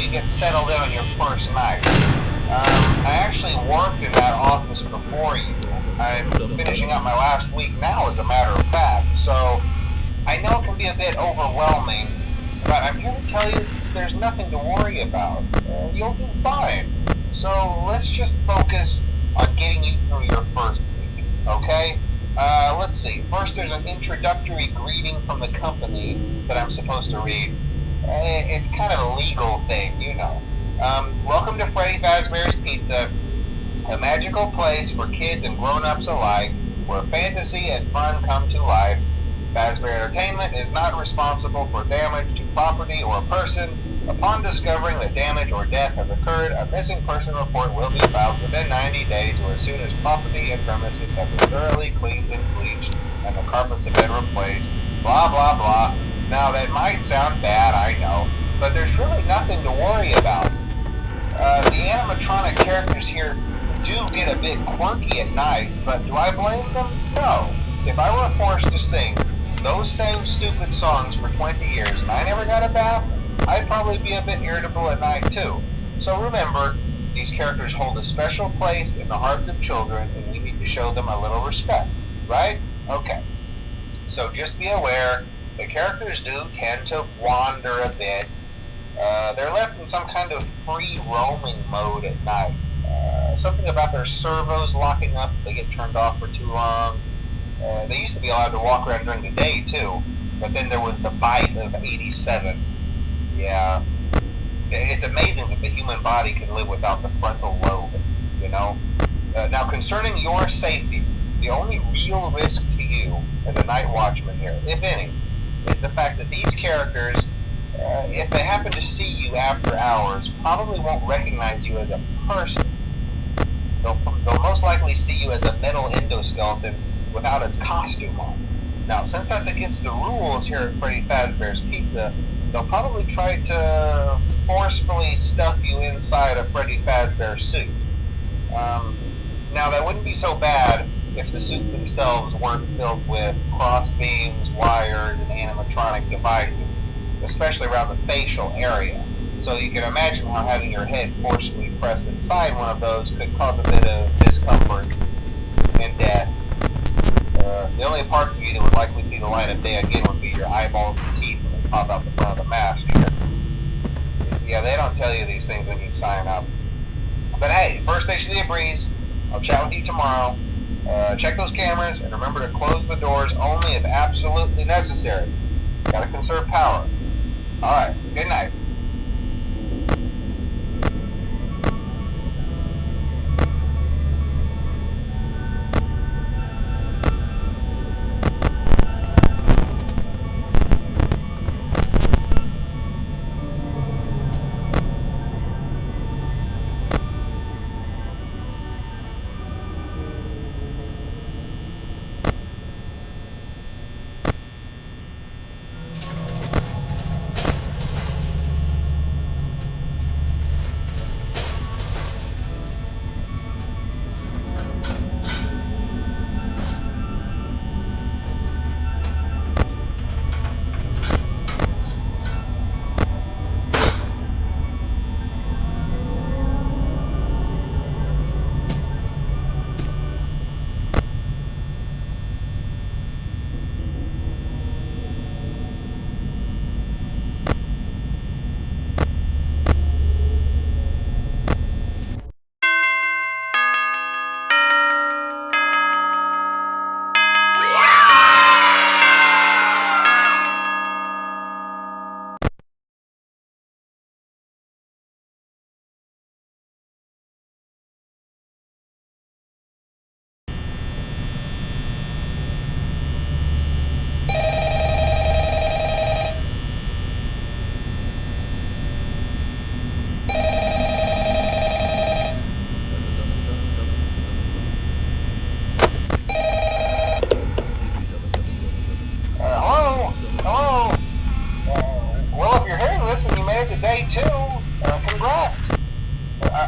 you get settled in on your first night. I actually worked in that office before you. I'm finishing up my last week now, as a matter of fact, so I know it can be a bit overwhelming, but I'm here to tell you there's nothing to worry about. You'll do fine. So let's just focus on getting you through your first week, okay? Let's see. First, there's an introductory greeting from the company that I'm supposed to read. It's kind of a legal thing, you know. Welcome to Freddy Fazbear's Pizza, a magical place for kids and grown-ups alike, where fantasy and fun come to life. Fazbear Entertainment is not responsible for damage to property or person. Upon discovering that damage or death has occurred, a missing person report will be filed within 90 days or as soon as property and premises have been thoroughly cleaned and bleached and the carpets have been replaced. Blah, blah, blah. Now, that might sound bad, I know, but there's really nothing to worry about. The animatronic characters here do get a bit quirky at night, but do I blame them? No. If I were forced to sing those same stupid songs for 20 years and I never got a bath, I'd probably be a bit irritable at night too. So remember, these characters hold a special place in the hearts of children and we need to show them a little respect, right? Okay. So just be aware, the characters do tend to wander a bit. They're left in some kind of free roaming mode at night. Something about their servos locking up if they get turned off for too long. They used to be allowed to walk around during the day too, but then there was the bite of 87. Yeah. It's amazing that the human body can live without the frontal lobe, you know? Now, concerning your safety, the only real risk to you as a night watchman here, if any, is the fact that these characters, if they happen to see you after hours, probably won't recognize you as a person. They'll most likely see you as a metal endoskeleton without its costume on. Now, since that's against the rules here at Freddy Fazbear's Pizza, they'll probably try to forcefully stuff you inside a Freddy Fazbear suit. Now, that wouldn't be so bad if the suits themselves weren't filled with cross beams, wires, and animatronic devices, especially around the facial area. So you can imagine how having your head forcefully pressed inside one of those could cause a bit of discomfort and death. The only parts of you that would likely see the light of day again would be your eyeballs and teeth when they pop out the front of the mask here. Yeah, they don't tell you these things when you sign up. But hey, first station of the breeze. I'll chat with you tomorrow. Check those cameras and remember to close the doors only if absolutely necessary. Gotta conserve power. Alright, good night.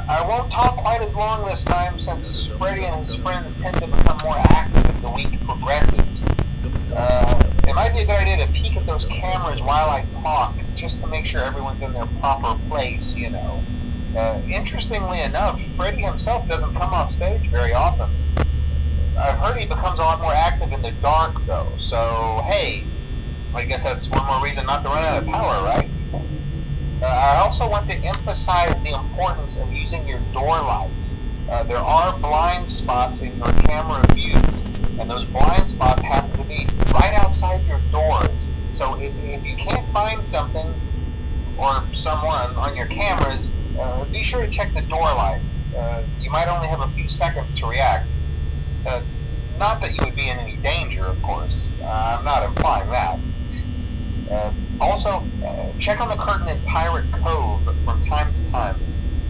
I won't talk quite as long this time since Freddy and his friends tend to become more active as the week progresses. It might be a good idea to peek at those cameras while I talk just to make sure everyone's in their proper place, you know. Interestingly enough, Freddy himself doesn't come off stage very often. I've heard he becomes a lot more active in the dark, though, so hey, I guess that's one more reason not to run out of power, right? I also want to emphasize the importance of using your door lights. There are blind spots in your camera view, and those blind spots happen to be right outside your doors. So if you can't find something or someone on your cameras, be sure to check the door lights. You might only have a few seconds to react. Not that you would be in any danger, of course. I'm not implying that. Also, check on the curtain in Pirate Cove from time to time.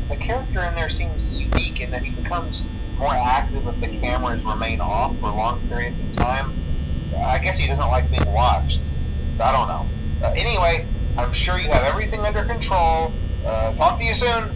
The character in there seems unique in that he becomes more active if the cameras remain off for long periods of time. I guess he doesn't like being watched. I don't know. Anyway, I'm sure you have everything under control. Talk to you soon.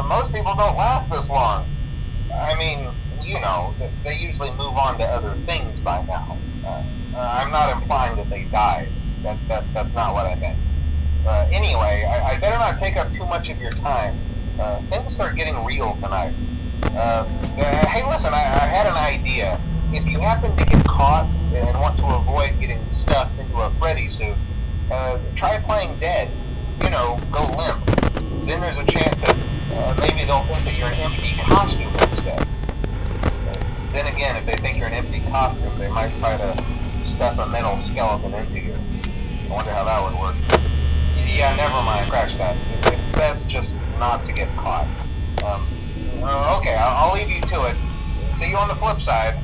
Most people don't last this long. I mean, you know, they usually move on to other things by now. I'm not implying that they died. That's not what I meant. Anyway, I better not take up too much of your time. Things start getting real tonight. Hey, listen, I had an idea. If you happen to get caught and want to avoid getting stuffed into a Freddy suit, try playing dead. You know, there's a chance that maybe they'll think that you're an empty costume instead. Then again, if they think you're an empty costume, they might try to stuff a metal skeleton into you. I wonder how that would work. Yeah, never mind. Scratch that. It's best just not to get caught. Okay, I'll leave you to it. See you on the flip side.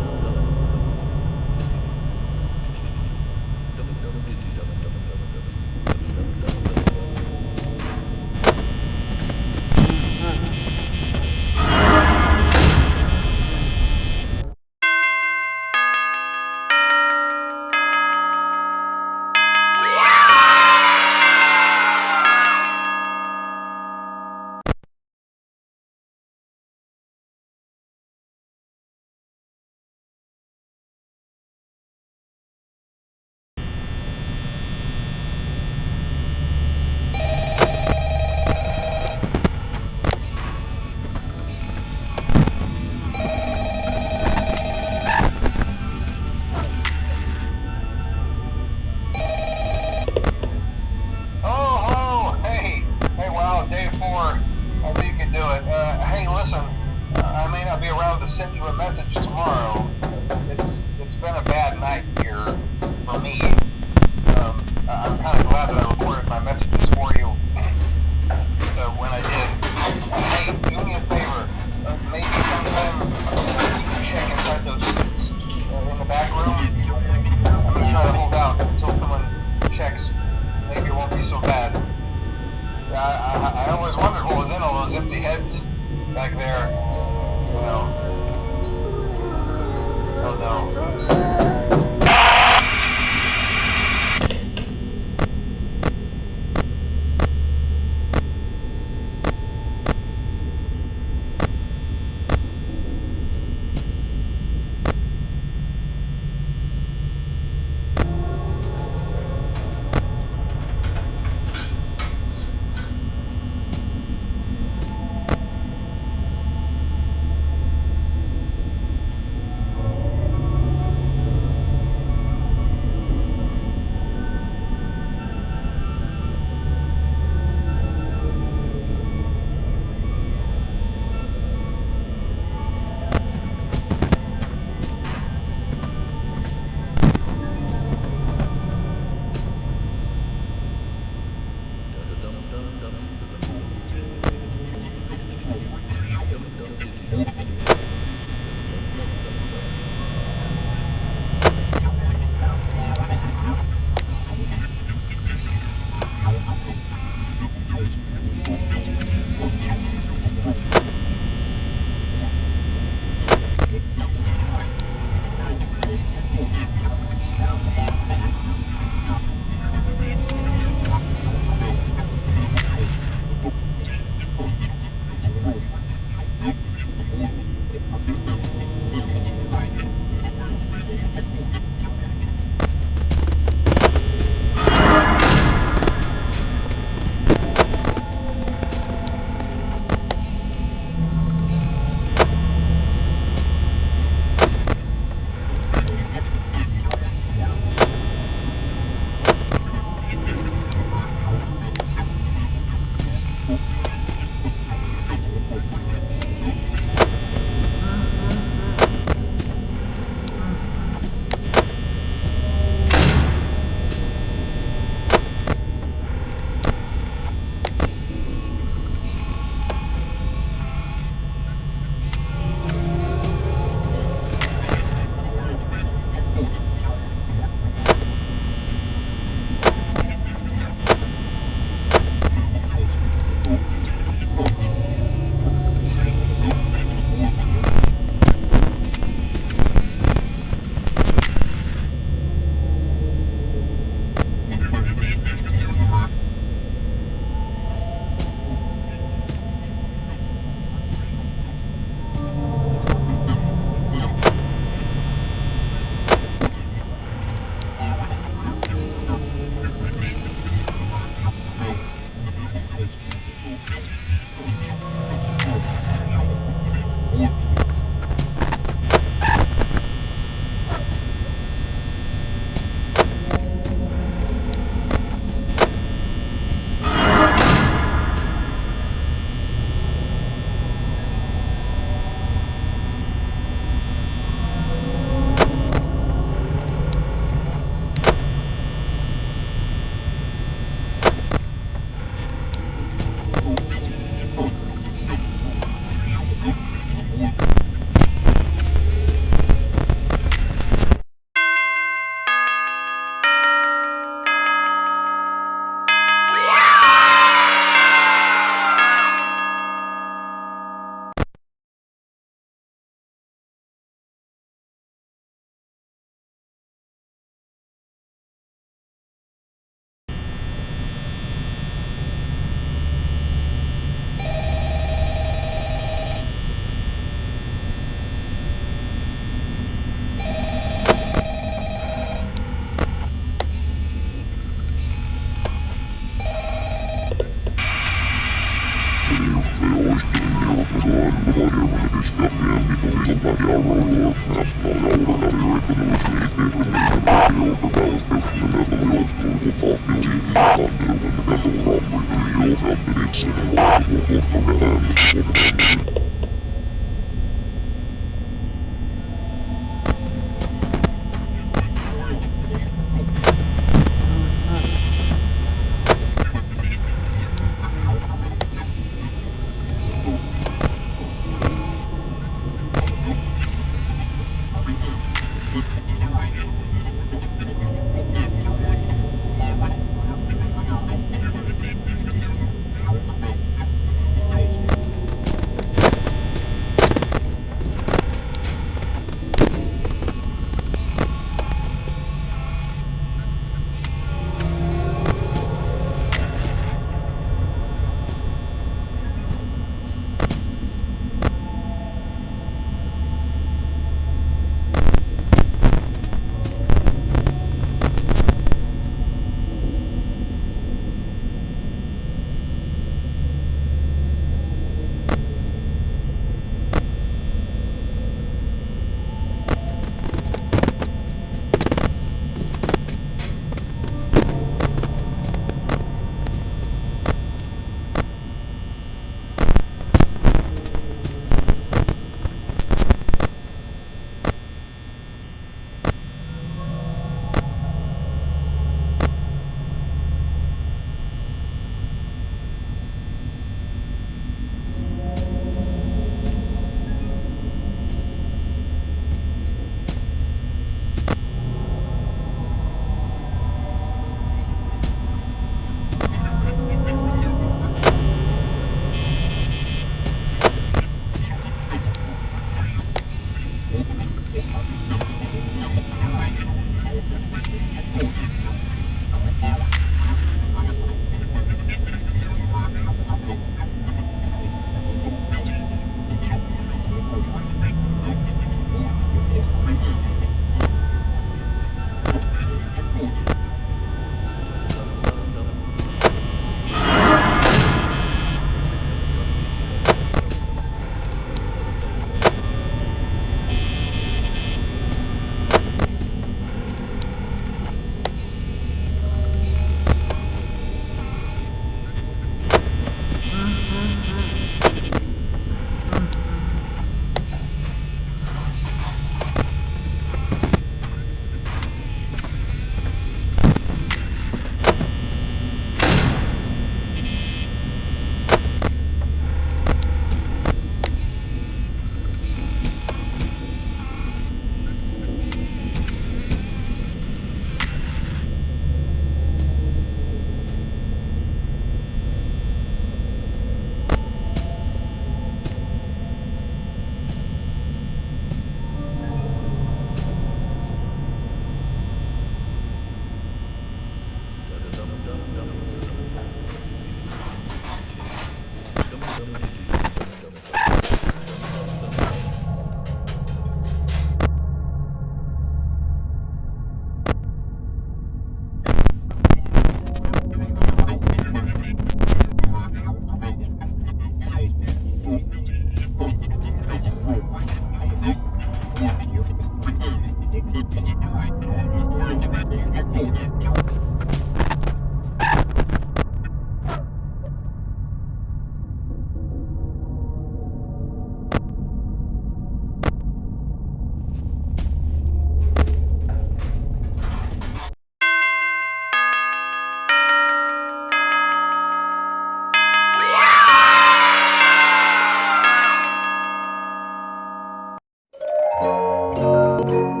you